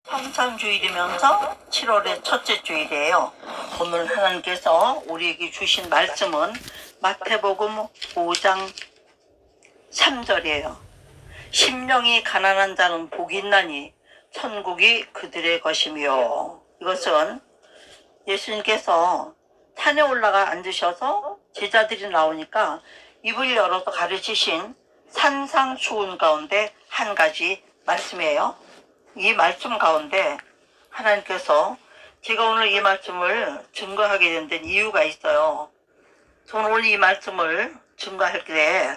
성탄주일이면서 7월의 첫째 주일이에요. 오늘 하나님께서 우리에게 주신 말씀은 마태복음 5장 3절이에요. 심령이 가난한 자는 복이 있나니 천국이 그들의 것이며. 이것은 예수님께서 산에 올라가 앉으셔서 제자들이 나오니까 입을 열어서 가르치신 산상수훈 가운데 한 가지 말씀이에요. 이 말씀 가운데 하나님께서 제가 오늘 이 말씀을 증거하게 된 데는 이유가 있어요. 저는 오늘 이 말씀을 증거할 때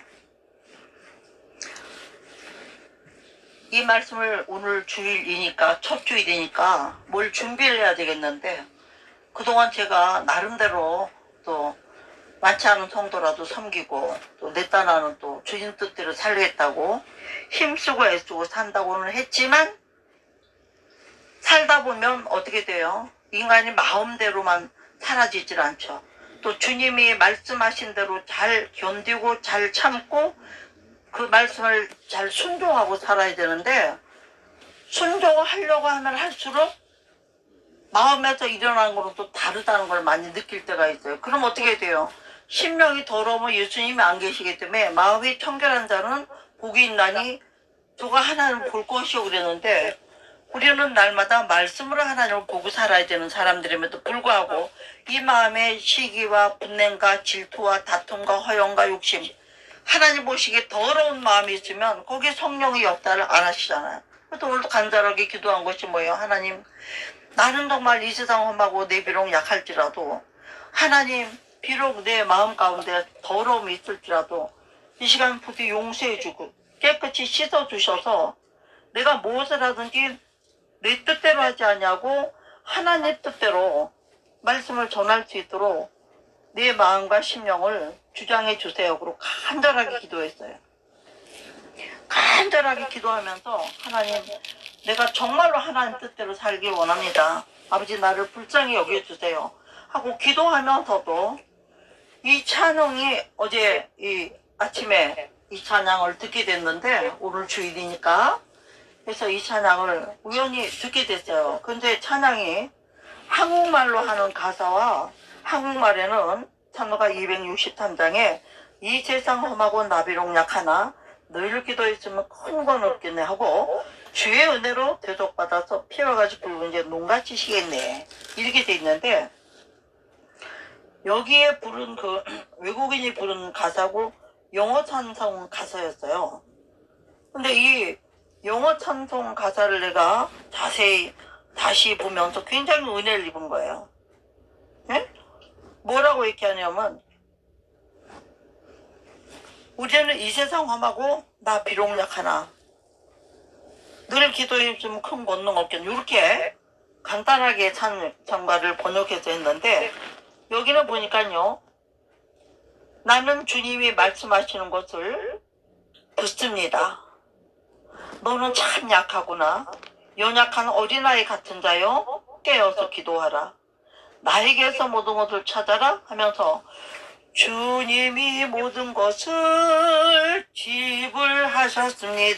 이 말씀을 오늘 주일이니까 첫 주일이니까 뭘 준비를 해야 되겠는데 그동안 제가 나름대로 또 많지 않은 성도라도 섬기고 또 내 딴아는 또 주님 뜻대로 살겠다고 힘쓰고 애쓰고 산다고는 했지만 살다 보면 어떻게 돼요? 인간이 마음대로만 사라지질 않죠. 또 주님이 말씀하신 대로 잘 견디고 잘 참고 그 말씀을 잘 순종하고 살아야 되는데 순종하려고 하면 할수록 마음에서 일어나는 거로 또 다르다는 걸 많이 느낄 때가 있어요. 그럼 어떻게 돼요? 심령이 더러우면 예수님이 안 계시기 때문에 마음이 청결한 자는 복이 있나니 저가 하나님을 볼 것이요 그랬는데 우리는 날마다 말씀으로 하나님을 보고 살아야 되는 사람들임에도 불구하고 이 마음에 시기와 분냄과 질투와 다툼과 허영과 욕심 하나님 보시기에 더러운 마음이 있으면 거기에 성령의 역사를 안 하시잖아요. 그래서 오늘도 간절하게 기도한 것이 뭐예요? 하나님 나는 정말 이 세상 험하고 내 비록 약할지라도 하나님 비록 내 마음 가운데 더러움이 있을지라도 이 시간 부디 용서해주고 깨끗이 씻어주셔서 내가 무엇을 하든지 내 뜻대로 하지 않냐고 하나님 뜻대로 말씀을 전할 수 있도록 내 마음과 심령을 주장해 주세요. 그리고 간절하게 기도했어요. 간절하게 기도하면서 하나님 내가 정말로 하나님 뜻대로 살길 원합니다. 아버지 나를 불쌍히 여겨주세요 하고 기도하면서도 이 찬양이 어제 이 아침에 이 찬양을 듣게 됐는데 오늘 주일이니까 그래서 이 찬양을 우연히 듣게 됐어요. 근데 찬양이 한국말로 하는 가사와 한국말에는 찬호가 263장에 이 세상 험하고 나비록 약하나 늘 기도했으면 큰 건 없겠네 하고 주의 은혜로 대속받아서 피와 같이 붉은 게 농같이 시겠네 이렇게 돼 있는데 여기에 부른 그 외국인이 부른 가사고 영어 찬송 가사였어요. 근데 이 영어 찬송 가사를 내가 자세히 다시 보면서 굉장히 은혜를 입은 거예요. 네? 뭐라고 이렇게 하냐면 우리는 이 세상 험하고 나 비록 약하나 늘 기도에 좀 큰 권능 없겠네 이렇게 간단하게 찬가를 번역해서 했는데 여기는 보니까요 나는 주님이 말씀하시는 것을 듣습니다. 너는 참 약하구나. 연약한 어린아이 같은 자여 깨어서 기도하라. 나에게서 모든 것을 찾아라 하면서 주님이 모든 것을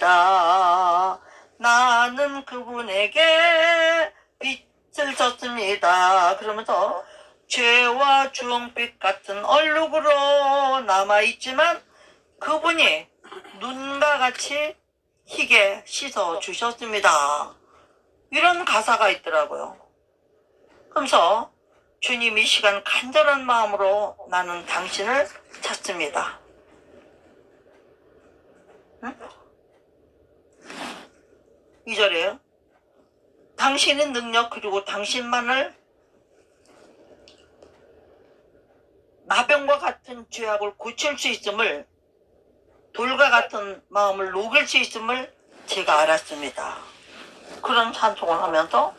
지불하셨습니다. 나는 그분에게 빚을 졌습니다. 그러면서 죄와 주홍빛 같은 얼룩으로 남아있지만 그분이 눈과 같이 희게 씻어 주셨습니다. 이런 가사가 있더라고요. 그래서 주님 이 시간 간절한 마음으로 나는 당신을 찾습니다. 응? 2절에요. 당신의 능력 그리고 당신만을 나병과 같은 죄악을 고칠 수 있음을 돌과 같은 마음을 녹일 수 있음을 제가 알았습니다. 그런 찬송을 하면서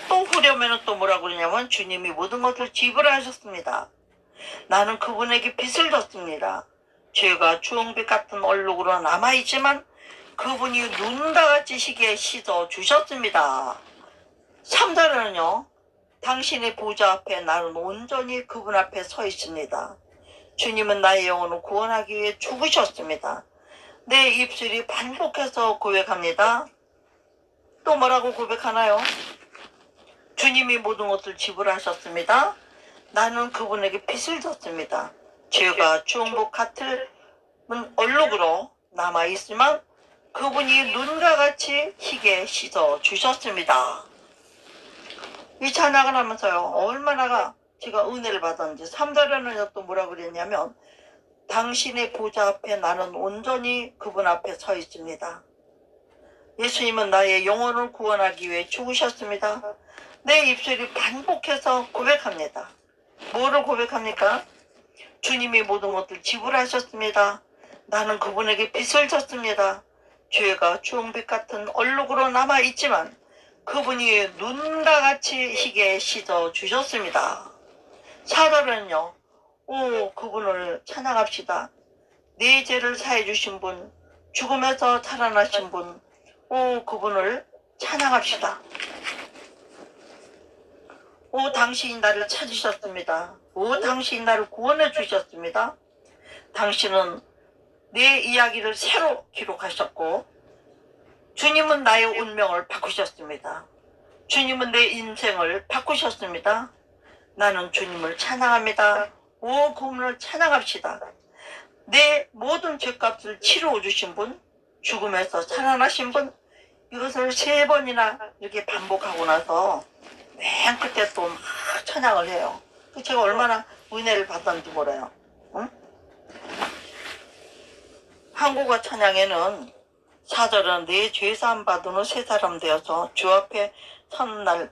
또 후렴에는 또 뭐라고 그러냐면 주님이 모든 것을 지불하셨습니다. 나는 그분에게 빚을 졌습니다. 죄가 주홍빛 같은 얼룩으로 남아있지만 그분이 눈과 같이 시기에 씻어 주셨습니다. 3절에는요. 당신의 보좌 앞에 나는 온전히 그분 앞에 서 있습니다. 주님은 나의 영혼을 구원하기 위해 죽으셨습니다. 내 입술이 반복해서 고백합니다. 또 뭐라고 고백하나요? 주님이 모든 것을 지불하셨습니다. 나는 그분에게 빚을 졌습니다. 죄가 주홍복 같은 얼룩으로 남아있지만 그분이 눈과 같이 희게 씻어 주셨습니다. 이 찬양을 하면서요, 얼마나 제가 은혜를 받았는지 3절에는 또 뭐라 그랬냐면, 당신의 보좌 앞에 나는 온전히 그분 앞에 서 있습니다. 예수님은 나의 영혼을 구원하기 위해 죽으셨습니다. 내 입술이 반복해서 고백합니다. 뭐를 고백합니까? 주님이 모든 것을 지불하셨습니다. 나는 그분에게 빚을 졌습니다. 죄가 주홍빛 같은 얼룩으로 남아있지만 그분이 눈과 같이 희게 씻어 주셨습니다. 4절은요, 오, 그분을 찬양합시다. 내 죄를 사해 주신 분, 죽음에서 살아나신 분, 오, 그분을 찬양합시다. 오, 당신이 나를 찾으셨습니다. 오, 당신이 나를 구원해 주셨습니다. 당신은 내 이야기를 새로 기록하셨고 주님은 나의 운명을 바꾸셨습니다. 주님은 내 인생을 바꾸셨습니다. 나는 주님을 찬양합니다. 오, 그분을 찬양합시다. 내 모든 죄값을 치루어 주신 분, 죽음에서 살아나신 분, 이것을 3번이나 이렇게 반복하고 나서 맨 끝에 또 막 찬양을 해요. 제가 얼마나 은혜를 받았는지 몰라요. 응? 한국어 찬양에는 4절은 내 죄사함 받은 후 새 사람 되어서 주 앞에 선 날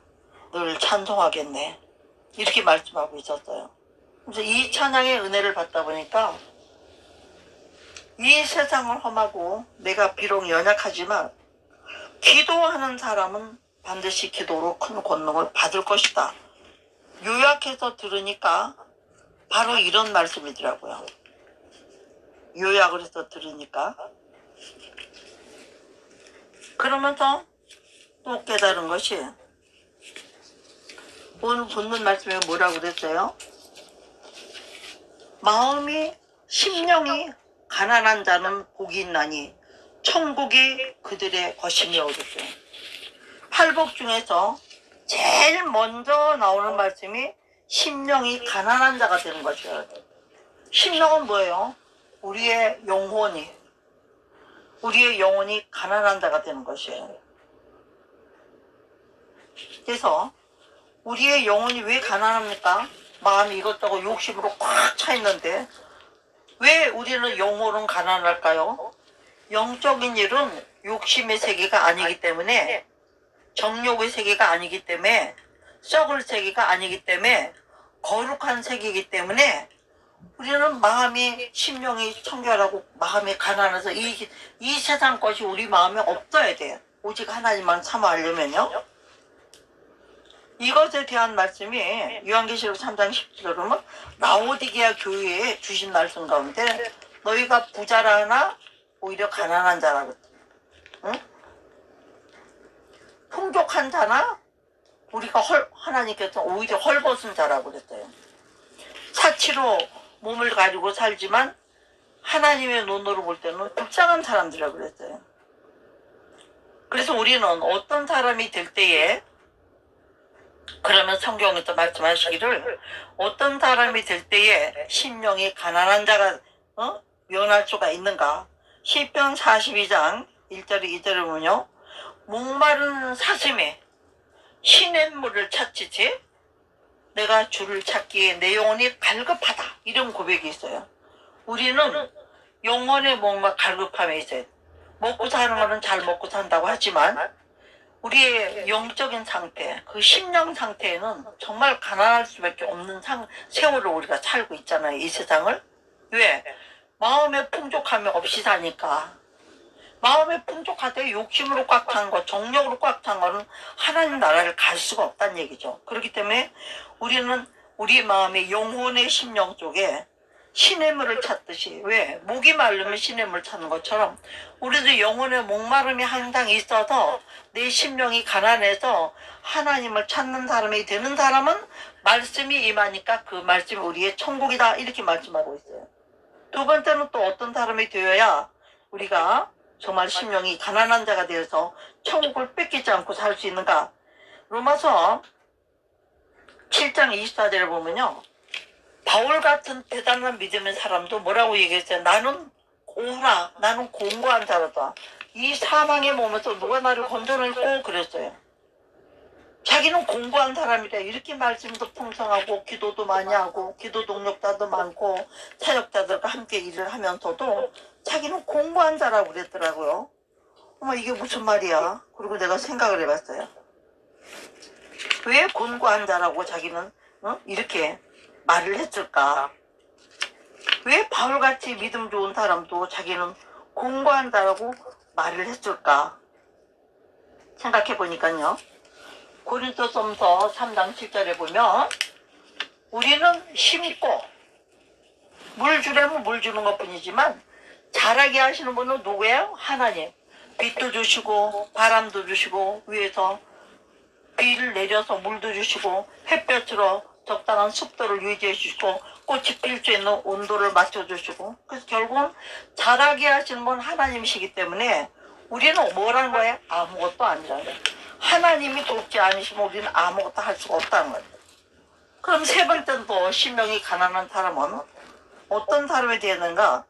늘 찬송하겠네, 이렇게 말씀하고 있었어요. 그래서 이 찬양의 은혜를 받다 보니까 이 세상을 험하고 내가 비록 연약하지만 기도하는 사람은 반드시 기도로 큰 권능을 받을 것이다. 요약해서 들으니까 바로 이런 말씀이더라고요. 요약을 해서 들으니까. 그러면서 또 깨달은 것이, 오늘 본문 말씀에 뭐라고 그랬어요? 마음이 심령이 가난한 자는 복이 있나니 천국이 그들의 것이며 그랬어요. 팔복 중에서 제일 먼저 나오는 말씀이 심령이 가난한 자가 되는 것이에요. 심령은 뭐예요? 우리의 영혼이 가난한 자가 되는 것이에요. 그래서 우리의 영혼이 왜 가난합니까? 마음이 이것저것 욕심으로 꽉 차 있는데 왜 우리는 영혼은 가난할까요? 영적인 일은 욕심의 세계가 아니기 때문에, 정욕의 세계가 아니기 때문에, 썩을 세계가 아니기 때문에, 거룩한 세계이기 때문에 우리는 마음이, 심령이 청결하고 마음이 가난해서 이 세상 것이 우리 마음에 없어야 돼요. 오직 하나님만 사모하려면요. 이것에 대한 말씀이 요한계시록 3장 10절에 보면 라오디게아 교회에 주신 말씀 가운데 너희가 부자라나 오히려 가난한 자라고, 응? 풍족한 자나 우리가 하나님께서 오히려 헐벗은 자라고 그랬어요. 사치로 몸을 가리고 살지만 하나님의 눈으로 볼 때는 불쌍한 사람들이라고 그랬어요. 그래서 우리는 어떤 사람이 될 때에, 그러면 성경에서 말씀하시기를 어떤 사람이 될 때에 심령이 가난한 자가 면할 수가 있는가? 시편 42장 1절 2절을 보면요, 목마른 사슴이 시냇물을 찾지지 내가 주를 찾기에 내 영혼이 갈급하다, 이런 고백이 있어요. 우리는 영혼에 뭔가 갈급함이 있어요. 먹고 사는 거는 잘 먹고 산다고 하지만 우리의 영적인 상태, 그 심령 상태에는 정말 가난할 수밖에 없는 세월을 우리가 살고 있잖아요, 이 세상을. 왜? 마음의 풍족함이 없이 사니까. 마음의 풍족하되 욕심으로 꽉 찬 것, 정력으로 꽉 찬 거는 하나님 나라를 갈 수가 없다는 얘기죠. 그렇기 때문에 우리는 우리 마음의 영혼의 심령 쪽에 시냇물을 찾듯이, 왜? 목이 마르면 시냇물 찾는 것처럼 우리도 영혼의 목마름이 항상 있어서 내 심령이 가난해서 하나님을 찾는 사람이 되는 사람은 말씀이 임하니까 그 말씀이 우리의 천국이다, 이렇게 말씀하고 있어요. 두 번째는 또 어떤 사람이 되어야 우리가 정말 심령이 가난한 자가 되어서 천국을 뺏기지 않고 살 수 있는가? 로마서 7장 24절에 보면요. 바울 같은 대단한 믿음의 사람도 뭐라고 얘기했어요? 나는 오라, 나는 공고한 자로다. 이 사망의 몸에서 누가 나를 건져낼고 그랬어요. 자기는 공부한 사람이래. 이렇게 말씀도 풍성하고 기도도 많이 하고 기도 동력자도 많고 사역자들과 함께 일을 하면서도 자기는 공부한 자라고 그랬더라고요. 어머, 이게 무슨 말이야? 그리고 내가 생각을 해봤어요. 왜 공부한 자라고 자기는 이렇게 말을 했을까? 왜 바울같이 믿음 좋은 사람도 자기는 공부한 자라고 말을 했을까? 생각해 보니까요. 고린도전서 3장 7절에 보면 우리는 심고 물 주려면 물 주는 것뿐이지만 자라게 하시는 분은 누구예요? 하나님. 빛도 주시고 바람도 주시고 위에서 비를 내려서 물도 주시고 햇볕으로 적당한 습도를 유지해 주시고 꽃이 필 수 있는 온도를 맞춰주시고 그래서 결국은 자라게 하시는 분 하나님이시기 때문에 우리는 뭐라는 거예요? 아무것도 아니라는 거예요. 하나님이 돕지 않으시면 우리는 아무것도 할 수가 없다는 거예요. 그럼 세 번째는 또 심령이 가난한 사람은 어떤 사람이 되는가?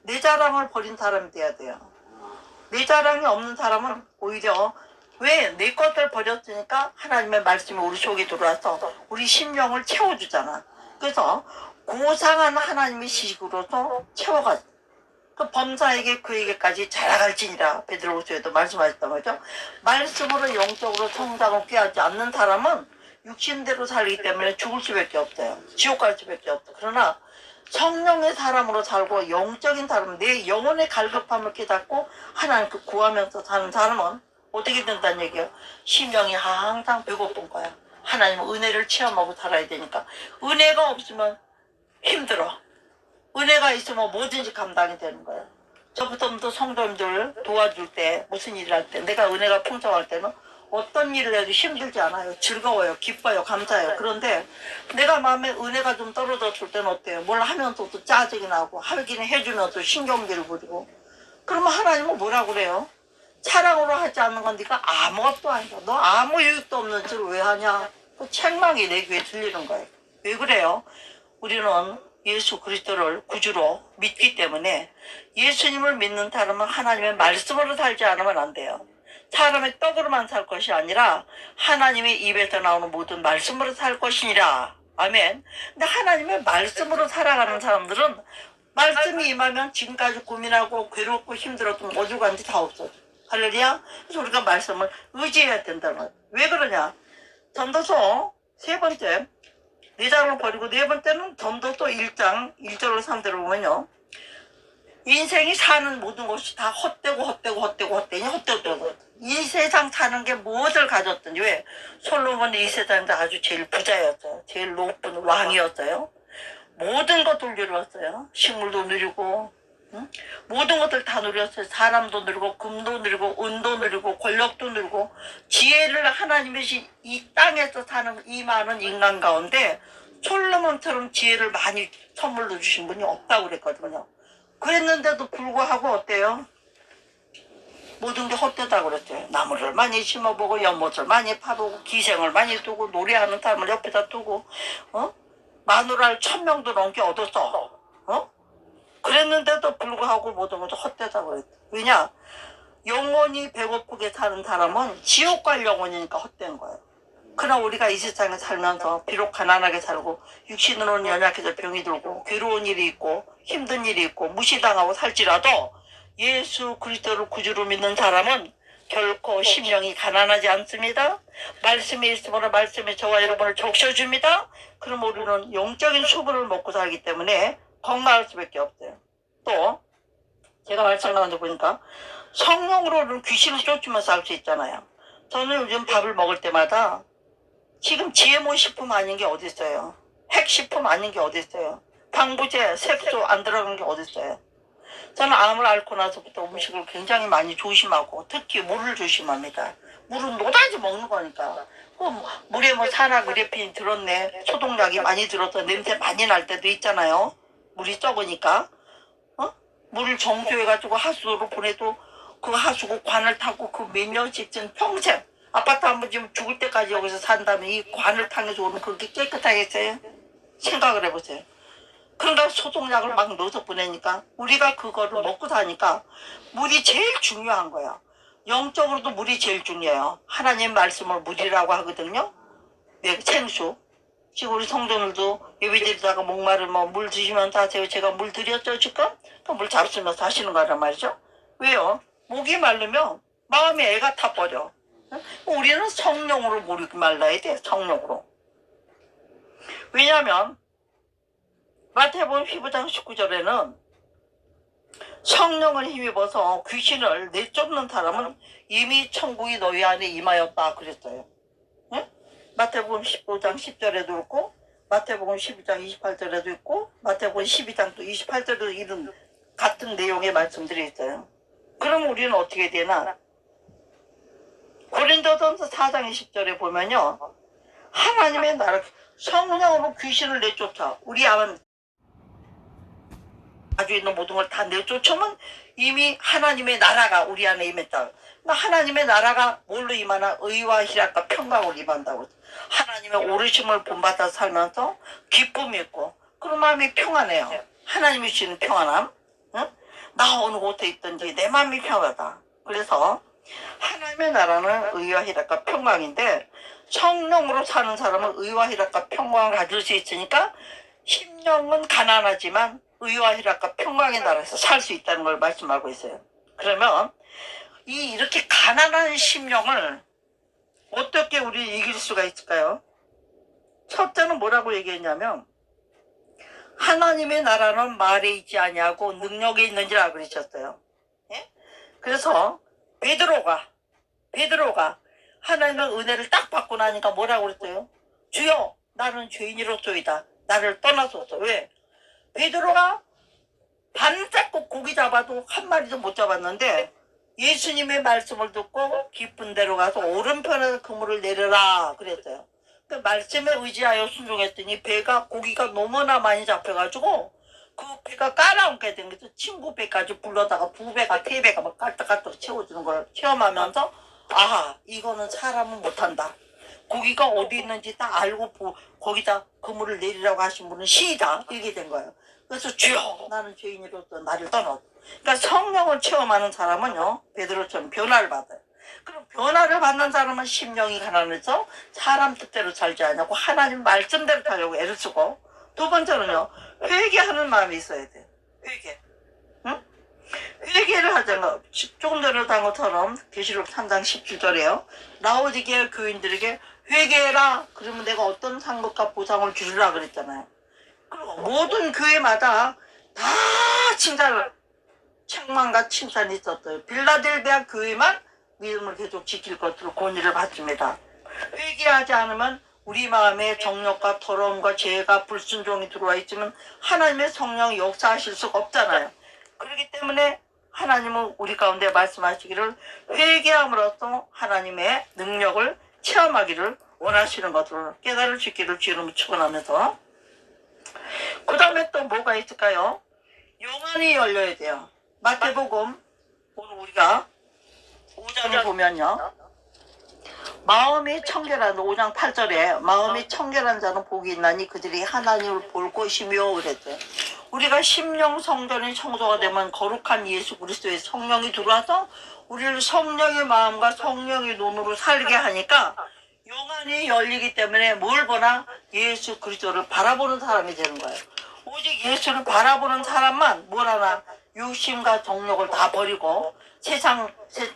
내 자랑을 버린 사람이 돼야 돼요. 내 자랑이 없는 사람은 오히려 왜 내 것을 버렸으니까 하나님의 말씀이 우리 속에 들어와서 우리 심령을 채워주잖아. 그래서 고상한 하나님의 지식으로서 채워가죠. 그 범사에게 그에게까지 자라갈지니라 베드로후서에도 말씀하셨던 거죠. 말씀으로 영적으로 성장을 꾀하지 않는 사람은 육신대로 살기 때문에 죽을 수밖에 없어요. 지옥 갈 수밖에 없어. 그러나 성령의 사람으로 살고 영적인 사람, 내 영혼의 갈급함을 깨닫고 하나님 그 구하면서 사는 사람은 어떻게 된다는 얘기예요? 심령이 항상 배고픈 거야. 하나님은 은혜를 체험하고 살아야 되니까. 은혜가 없으면 힘들어. 은혜가 있으면 뭐든지 감당이 되는 거예요. 저부터 성도님들 도와줄 때 무슨 일을 할 때 내가 은혜가 풍성할 때는 어떤 일을 해도 힘들지 않아요. 즐거워요. 기뻐요. 감사해요. 그런데 내가 마음에 은혜가 좀 떨어졌을 때는 어때요? 뭘 하면서도 짜증이 나고 하기는 해주면서 신경질을 부리고 그러면 하나님은 뭐라고 그래요? 사랑으로 하지 않는 건 네가 아무것도 아니다. 너 아무 유익도 없는 짓을 왜 하냐? 그 책망이 내 귀에 들리는 거예요. 왜 그래요? 우리는 예수 그리스도를 구주로 믿기 때문에 예수님을 믿는 사람은 하나님의 말씀으로 살지 않으면 안 돼요. 사람의 떡으로만 살 것이 아니라 하나님의 입에서 나오는 모든 말씀으로 살 것이니라. 아멘. 근데 하나님의 말씀으로 살아가는 사람들은 말씀이 임하면 지금까지 고민하고 괴롭고 힘들었던 어죽한지 다 없어져. 할렐루야. 그래서 우리가 말씀을 의지해야 된다는 거예요. 왜 그러냐? 전도서 세 번째 네 장을 버리고 네 번째는 전도서 1장 1절로 3절을 보면요. 인생이 사는 모든 것이 다 헛되고 이 세상 사는 게 무엇을 가졌든지 왜 솔로몬이 이 세상에서 아주 제일 부자였어요. 제일 높은 왕이었어요. 모든 것을 누렸어요. 식물도 누리고 모든 것들 다 누렸어요. 사람도 누리고 금도 누리고 은도 누리고 권력도 누리고 지혜를 하나님이 이 땅에서 사는 이 많은 인간 가운데 솔로몬처럼 지혜를 많이 선물로 주신 분이 없다고 그랬거든요. 그랬는데도 불구하고 어때요? 모든 게 헛되다고 그랬어요. 나무를 많이 심어보고 연못을 많이 파보고 기생을 많이 두고 노래하는 사람을 옆에다 두고 마누라를 1000명도 넘게 얻었어. 그랬는데도 불구하고 모든 것도 헛되다고 그랬대. 왜냐? 영원히 배고프게 사는 사람은 지옥 갈 영혼이니까 헛된 거예요. 그러나 우리가 이 세상에 살면서 비록 가난하게 살고 육신으로는 연약해서 병이 들고 괴로운 일이 있고 힘든 일이 있고 무시당하고 살지라도 예수 그리스도를 구주로 믿는 사람은 결코 심령이 가난하지 않습니다. 말씀이 있으므로 말씀이 저와 여러분을 적셔줍니다. 그럼 우리는 영적인 수분을 먹고 살기 때문에 건강할 수밖에 없어요. 또 제가 말씀 가운데 보니까 성령으로는 귀신을 쫓으면서 살 수 있잖아요. 저는 요즘 밥을 먹을 때마다 지금 GMO 식품 아닌 게 어디 있어요? 핵식품 아닌 게 어디 있어요? 방부제, 색소 안 들어간 게 어디 있어요? 저는 암을 앓고 나서부터 음식을 굉장히 많이 조심하고 특히 물을 조심합니다. 물은 노다지 먹는 거니까. 물에 뭐 산화 그래핀이 들었네. 소독약이 많이 들어서 냄새 많이 날 때도 있잖아요. 물이 적으니까. 물을 정수해가지고 하수도로 보내도 그 하수구 관을 타고 그 몇 년씩 전 평생 아파트 한 번 지금 죽을 때까지 여기서 산다면 이 관을 타면서 오는 그게 깨끗하겠어요? 생각을 해보세요. 그러니까 소독약을 막 넣어서 보내니까 우리가 그거를 먹고 사니까 물이 제일 중요한 거야. 영적으로도 물이 제일 중요해요. 하나님 말씀을 물이라고 하거든요. 네, 생수. 지금 우리 성도들도 예배드리다가 목마르면 물 드시면서 하세요. 제가 물 드렸죠 지금? 그 물 잡수면서 하시는 거란 말이죠. 왜요? 목이 마르면 마음이 애가 타버려. 우리는 성령으로 목이 말라야 돼. 성령으로. 왜냐하면 마태복음 15장 19절에는 성령을 힘입어서 귀신을 내쫓는 사람은 이미 천국이 너희 안에 임하였다 그랬어요. 응? 마태복음 15장 10절에도 있고 마태복음 12장 28절에도 있고 마태복음 12장 또 28절에도 이런 같은 내용의 말씀들이 있어요. 그럼 우리는 어떻게 되나? 고린도전서 4장 20절에 보면요. 하나님의 나라 성령으로 귀신을 내쫓아 우리 안에 가지고 있는 모든 걸 다 내쫓으면 이미 하나님의 나라가 우리 안에 임했다. 그러니까 하나님의 나라가 뭘로 임하나? 의와 희락과 평강으로 임한다고. 하나님의 오르심을 본받아 살면서 기쁨이 있고 그런 마음이 평안해요. 하나님이 주시는 평안함. 응? 나 어느 곳에 있든지 내 마음이 평안하다. 그래서 하나님의 나라는 의와 희락과 평강인데 성령으로 사는 사람은 의와 희락과 평강을 가질 수 있으니까 심령은 가난하지만 의와 희락과 평강의 나라에서 살 수 있다는 걸 말씀하고 있어요. 그러면 이렇게 가난한 심령을 어떻게 우리 이길 수가 있을까요? 첫째는 뭐라고 얘기했냐면 하나님의 나라는 말에 있지 아니하고 능력에 있는지라 그러셨어요. 예? 그래서 베드로가 하나님의 은혜를 딱 받고 나니까 뭐라고 그랬어요? 주여 나는 죄인이로소이다. 나를 떠나소서. 왜? 베드로가 밤새고 고기 잡아도 한 마리도 못 잡았는데 예수님의 말씀을 듣고 깊은 데로 가서 오른편에서 그물을 내려라 그랬어요. 그 말씀에 의지하여 순종했더니 고기가 너무나 많이 잡혀가지고 그 배가 까나오게 된 거죠. 친구 배까지 불러다가 두 배가 세 배가 막 깔딱깔딱 채워주는 걸 체험하면서 아 이거는 사람은 못한다. 고기가 어디 있는지 딱 알고 거기다 그물을 내리라고 하신 분은 신이다 이렇게 된 거예요. 그래서 주여 나는 죄인으로서 나를 떠나. 그러니까 성령을 체험하는 사람은요 베드로처럼 변화를 받아요. 그럼 변화를 받는 사람은 심령이 가난해서 사람 뜻대로 살지 않냐고 하나님 말씀대로 살려고 애를 쓰고 두 번째는요 회개하는 마음이 있어야 돼요. 회개. 응? 회개를 하잖아. 조금 전에 한 것처럼 계시록 3장 17절에요. 라오디게아 교인들에게 회개해라. 그러면 내가 어떤 상급과 보상을 주리라 그랬잖아요. 그리고 모든 교회마다 다 책망과 칭찬이 있었어요. 빌라델비아 교회만 믿음을 계속 지킬 것으로 권위를 받습니다. 회개하지 않으면 우리 마음에 정욕과 더러움과 죄가 불순종이 들어와 있으면 하나님의 성령이 역사하실 수가 없잖아요. 그렇기 때문에 하나님은 우리 가운데 말씀하시기를 회개함으로써 하나님의 능력을 체험하기를 원하시는 것으로 깨달을 수 있기를 주님을 축원하면서 그 다음에 또 뭐가 있을까요? 영안이 열려야 돼요. 마태복음 오늘 우리가 5장을 보면요. 마음이 청결한 5장 8절에 마음이 청결한 자는 복이 있나니 그들이 하나님을 볼 것이며 그랬어요. 우리가 심령 성전이 청소가 되면 거룩한 예수 그리스도의 성령이 들어와서 우리를 성령의 마음과 성령의 눈으로 살게 하니까 영안이 열리기 때문에 뭘 보나 예수 그리스도를 바라보는 사람이 되는 거예요. 오직 예수를 바라보는 사람만 뭘 하나 육심과 정욕을 다 버리고 세상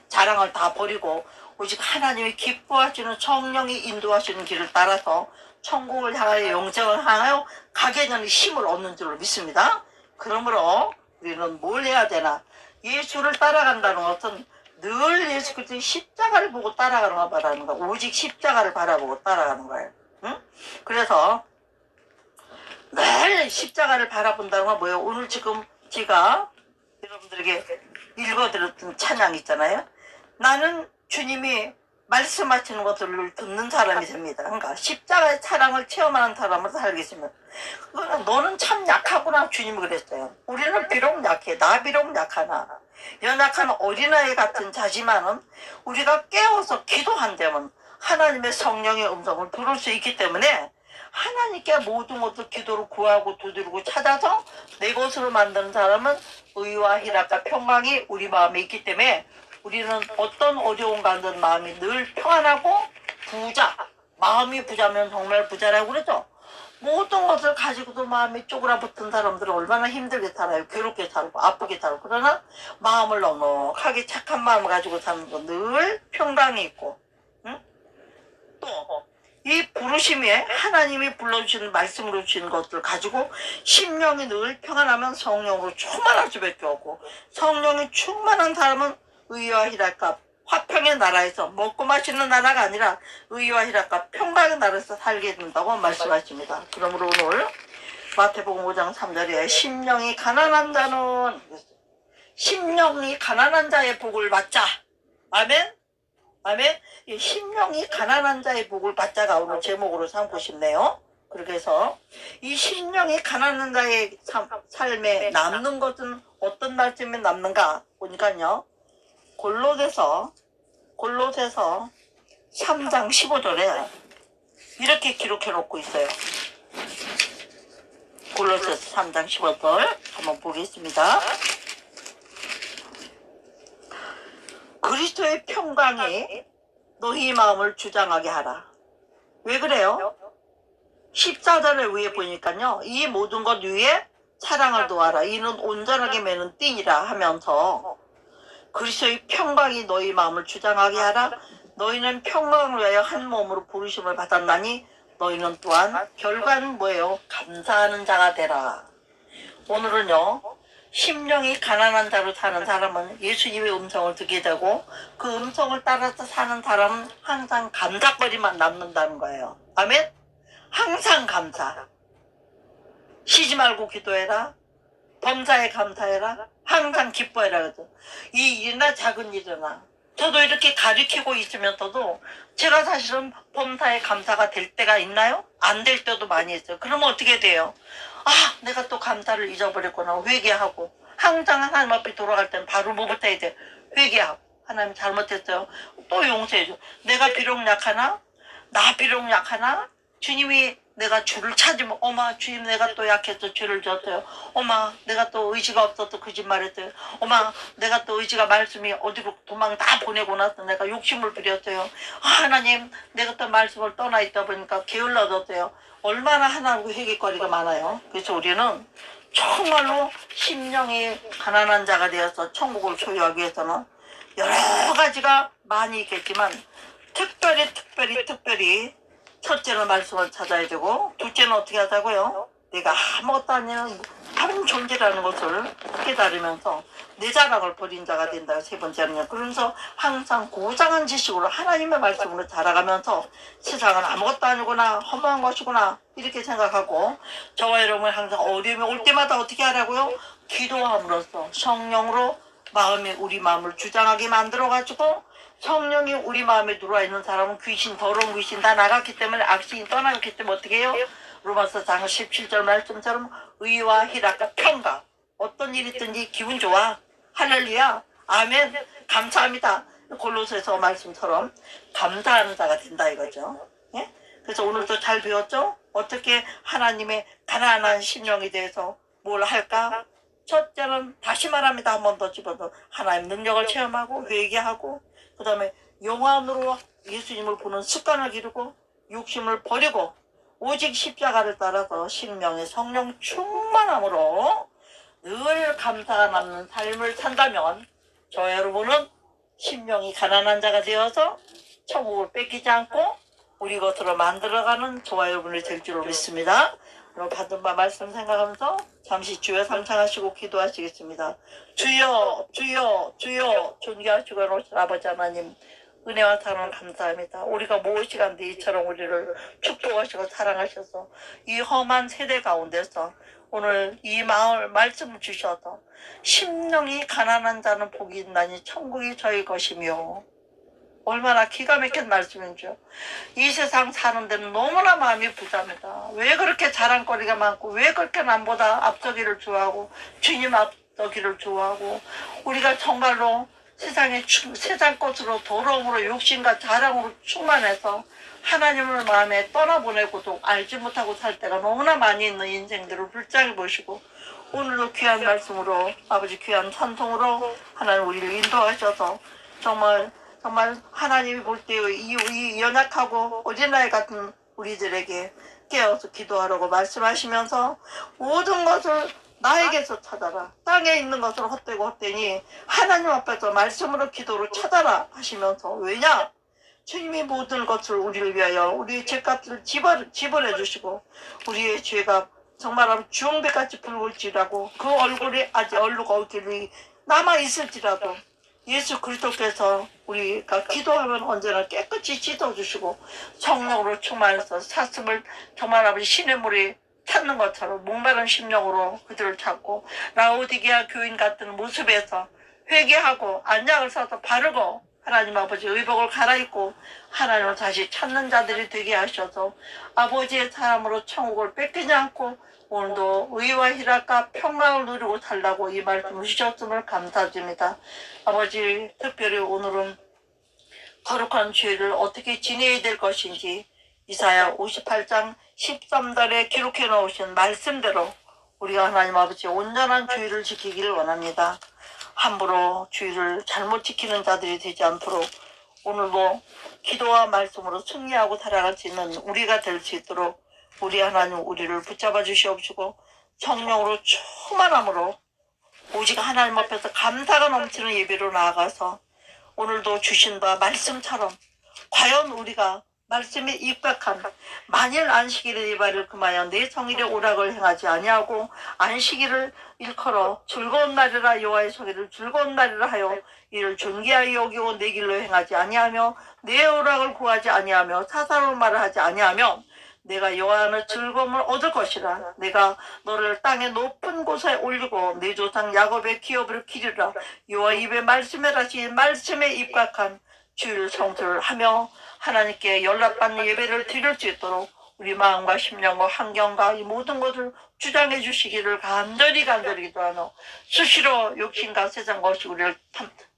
자랑을 다 버리고 오직 하나님이 기뻐하시는 성령이 인도하시는 길을 따라서 천국을 향하여 영생을 향하여 가게 되는 힘을 얻는 줄로 믿습니다. 그러므로 우리는 뭘 해야 되나? 예수를 따라간다는 것은 늘 예수 그리스도의 십자가를 보고 따라가는 거 바라는 거야. 오직 십자가를 바라보고 따라가는 거예요. 응? 그래서 늘 십자가를 바라본다는 건 뭐예요? 오늘 지금 제가 여러분들에게 읽어드렸던 찬양 있잖아요. 나는 주님이 말씀하시는 것들을 듣는 사람이 됩니다. 그러니까 십자가의 사랑을 체험하는 사람으로 살겠습니다. 너는 참 약하구나 주님이 그랬어요. 우리는 비록 약해. 나 비록 약하나 연약한 어린아이 같은 자지만은 우리가 깨어서 기도한다면 하나님의 성령의 음성을 들을 수 있기 때문에 하나님께 모든 것을 기도로 구하고 두드리고 찾아서 내 것으로 만드는 사람은 의와 희락과 평강이 우리 마음에 있기 때문에 우리는 어떤 어려운 가운데 마음이 늘 평안하고 부자, 마음이 부자면 정말 부자라고 그러죠. 모든 것을 가지고도 마음이 쪼그라붙은 사람들은 얼마나 힘들게 살아요. 괴롭게 살고 아프게 살고. 그러나 마음을 넉넉하게 착한 마음을 가지고 사는 건 늘 평강이 있고, 응? 또 이 부르심에 하나님이 불러주시는 말씀으로 주시는 것들 가지고 심령이 늘 평안하면 성령으로 충만할 수밖에 없고, 성령이 충만한 사람은 의와 희락과 화평의 나라에서 먹고 마시는 나라가 아니라 의와 희락과 평강의 나라에서 살게 된다고 말씀하십니다. 그러므로 오늘 마태복음 5장 3절에 심령이 가난한 자는, 심령이 가난한 자의 복을 받자. 아멘. 아멘. 이 심령이 가난한 자의 복을 받자가 오늘 제목으로 삼고 싶네요. 그렇게 해서 이 심령이 가난한 자의 삶에 남는 것은 어떤 말씀에 남는가 보니까요. 골로새서 3장 15절에 이렇게 기록해 놓고 있어요. 골로새서 3장 15절 한번 보겠습니다. 그리스도의 평강이 너희 마음을 주장하게 하라. 왜 그래요? 14절에 위에 보니까요. 이 모든 것 위에 사랑을 도하라. 이는 온전하게 매는 띠니라 하면서 그리스도의 평강이 너희 마음을 주장하게 하라. 너희는 평강을 위하여 한 몸으로 부르심을 받았나니 너희는 또한 결과는 뭐예요? 감사하는 자가 되라. 오늘은요. 심령이 가난한 자로 사는 사람은 예수님의 음성을 듣게 되고 그 음성을 따라서 사는 사람은 항상 감사거리만 남는다는 거예요. 아멘? 항상 감사. 쉬지 말고 기도해라. 범사에 감사해라. 항상 기뻐해라. 그래서 이 일이나 작은 일이나 저도 이렇게 가르치고 있으면서도 제가 사실은 범사에 감사가 될 때가 있나요? 안 될 때도 많이 있어요. 그러면 어떻게 돼요? 아, 내가 또 감사를 잊어버렸구나. 회개하고 항상 하나님 앞에 돌아갈 때는 바로 뭐부터 해야 돼? 회개하고 하나님 잘못했어요. 또 용서해줘. 내가 비록 약하나? 나 비록 약하나? 주님이 내가 주를 찾으면 어마 주님 내가 또 약해서 죄를 졌어요. 어마 내가 또 의지가 없어서 거짓말했어요. 어마 내가 또 의지가 말씀이 어디로 도망 다 보내고 나서 내가 욕심을 부렸어요. 아, 하나님 내가 또 말씀을 떠나 있다 보니까 게을러졌어요. 얼마나 하나님 회개거리가 많아요. 그래서 우리는 정말로 심령이 가난한 자가 되어서 천국을 소유하기 위해서는 여러 가지가 많이 있겠지만 특별히 첫째는 말씀을 찾아야 되고 둘째는 어떻게 하자고요? 내가 아무것도 아닌 다른 존재라는 것을 깨달으면서 내 자랑을 버린 자가 된다. 세 번째는요. 그러면서 항상 고장한 지식으로 하나님의 말씀으로 자라가면서 세상은 아무것도 아니구나 허무한 것이구나 이렇게 생각하고 저와 여러분이 항상 어려움이 올 때마다 어떻게 하라고요? 기도함으로써 성령으로 우리 마음을 주장하게 만들어가지고 성령이 우리 마음에 들어와 있는 사람은 귀신, 더러운 귀신 다 나갔기 때문에 악신이 떠나갔기 때문에 어떻게 해요? 로마서 장 17절 말씀처럼 의와 희락과 평강. 어떤 일이 있든지 기분 좋아. 할렐루야. 아멘. 감사합니다. 골로새서 말씀처럼 감사하는 자가 된다 이거죠. 예? 그래서 오늘도 잘 배웠죠? 어떻게 하나님의 가난한 심령에 대해서 뭘 할까? 첫째는 다시 말합니다. 한 번 더 집어서 하나님 능력을 체험하고 회개하고 그 다음에 영안으로 예수님을 보는 습관을 기르고 욕심을 버리고 오직 십자가를 따라서 심령의 성령 충만함으로 늘 감사가 남는 삶을 산다면 저 여러분은 심령이 가난한 자가 되어서 천국을 뺏기지 않고 우리 것으로 만들어가는 저와 여러분이 될 줄로 믿습니다. 여러분 받은 바 말씀 생각하면서 잠시 주여 삼창하시고 기도하시겠습니다. 주여 주여 주여 존귀하시고 오신 아버지 하나님 은혜와 사랑을 감사합니다. 우리가 무엇이간데 이처럼 우리를 축복하시고 사랑하셔서 이 험한 세대 가운데서 오늘 이 마을 말씀을 주셔서 심령이 가난한 자는 복이 있나니 천국이 저희 것이며 얼마나 기가 막힌 말씀인지요. 이 세상 사는 데는 너무나 마음이 부자입니다. 왜 그렇게 자랑거리가 많고 왜 그렇게 남보다 앞서기를 좋아하고 주님 앞서기를 좋아하고 우리가 정말로 세상 것으로 더러움으로 욕심과 자랑으로 충만해서 하나님을 마음에 떠나보내고도 알지 못하고 살 때가 너무나 많이 있는 인생들을 불쌍히 보시고 오늘도 귀한 말씀으로 아버지 귀한 찬송으로 하나님 우리를 인도하셔서 정말 하나님이 볼 때 이 연약하고 어린아이 같은 우리들에게 깨어서 기도하라고 말씀하시면서 모든 것을 나에게서 찾아라. 땅에 있는 것을 헛되고 헛되니 하나님 앞에서 말씀으로 기도로 찾아라 하시면서 왜냐? 주님이 모든 것을 우리를 위하여 우리의 죄값을 지불해 주시고 우리의 죄가 정말 주홍배같이 붉을지라고 그 얼굴이 아직 얼룩이 남아있을지라도 예수 그리스도께서 우리가 기도하면 언제나 깨끗이 씻어주시고 성령으로 충만해서 사슴을 정말 아버지 신의 물이 찾는 것처럼 목마른 심령으로 그들을 찾고 라오디게아 교인 같은 모습에서 회개하고 안약을 써서 바르고 하나님 아버지 의복을 갈아입고 하나님을 다시 찾는 자들이 되게 하셔서 아버지의 사람으로 천국을 뺏기지 않고 오늘도 의와 희락과 평강을 누리고 살라고 이 말씀을 주셨음을 감사드립니다. 아버지 특별히 오늘은 거룩한 죄를 어떻게 지내야 될 것인지 이사야 58장 13절에 기록해 놓으신 말씀대로 우리가 하나님 아버지 온전한 주의를 지키기를 원합니다. 함부로 주의를 잘못 지키는 자들이 되지 않도록 오늘도 기도와 말씀으로 승리하고 살아갈 수 있는 우리가 될 수 있도록 우리 하나님 우리를 붙잡아 주시옵시고 성령으로 충만함으로 오직 하나님 앞에서 감사가 넘치는 예배로 나아가서 오늘도 주신 바 말씀처럼 과연 우리가 말씀에 입각한 만일 안식일의 예발을 금하여 내 성일의 오락을 행하지 아니하고 안식일을 일컬어 즐거운 날이라 여호와의 성일을 즐거운 날이라 하여 이를 존귀하게 여기고 내 길로 행하지 아니하며 내 오락을 구하지 아니하며 사사로운 말을 하지 아니하며 내가 여호와 안에 즐거움을 얻을 것이라. 내가 너를 땅의 높은 곳에 올리고 내 조상 야곱의 기업을 기리라. 여호와 입에 말씀해라시 말씀에 입각한 주일 성수를 하며 하나님께 연락받는 예배를 드릴 수 있도록 우리 마음과 심령과 환경과 이 모든 것을 주장해 주시기를 간절히 기도하며 수시로 욕심과 세상 것이 우리를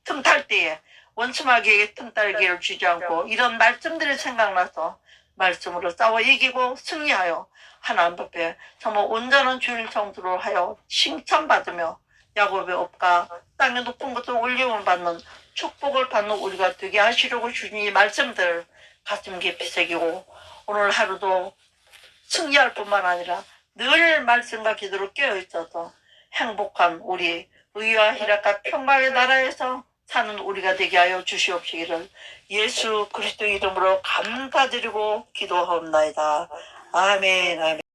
틈탈 때에 원수마귀에게 틈탈기를 주지 않고 이런 말씀들이 생각나서 말씀으로 싸워 이기고 승리하여 하나님 앞에 정말 온전한 주일 성수를 하여 칭찬받으며 야곱의 업과 땅의 높은 것을 올림을 받는 축복을 받는 우리가 되게 하시려고 주신 이 말씀들 가슴 깊이 새기고 오늘 하루도 승리할 뿐만 아니라 늘 말씀과 기도로 깨어있어서 행복한 우리 의와 희락과 평강의 나라에서 사는 우리가 되게 하여 주시옵시기를 예수 그리스도 이름으로 감사드리고 기도하옵나이다. 아멘. 아멘.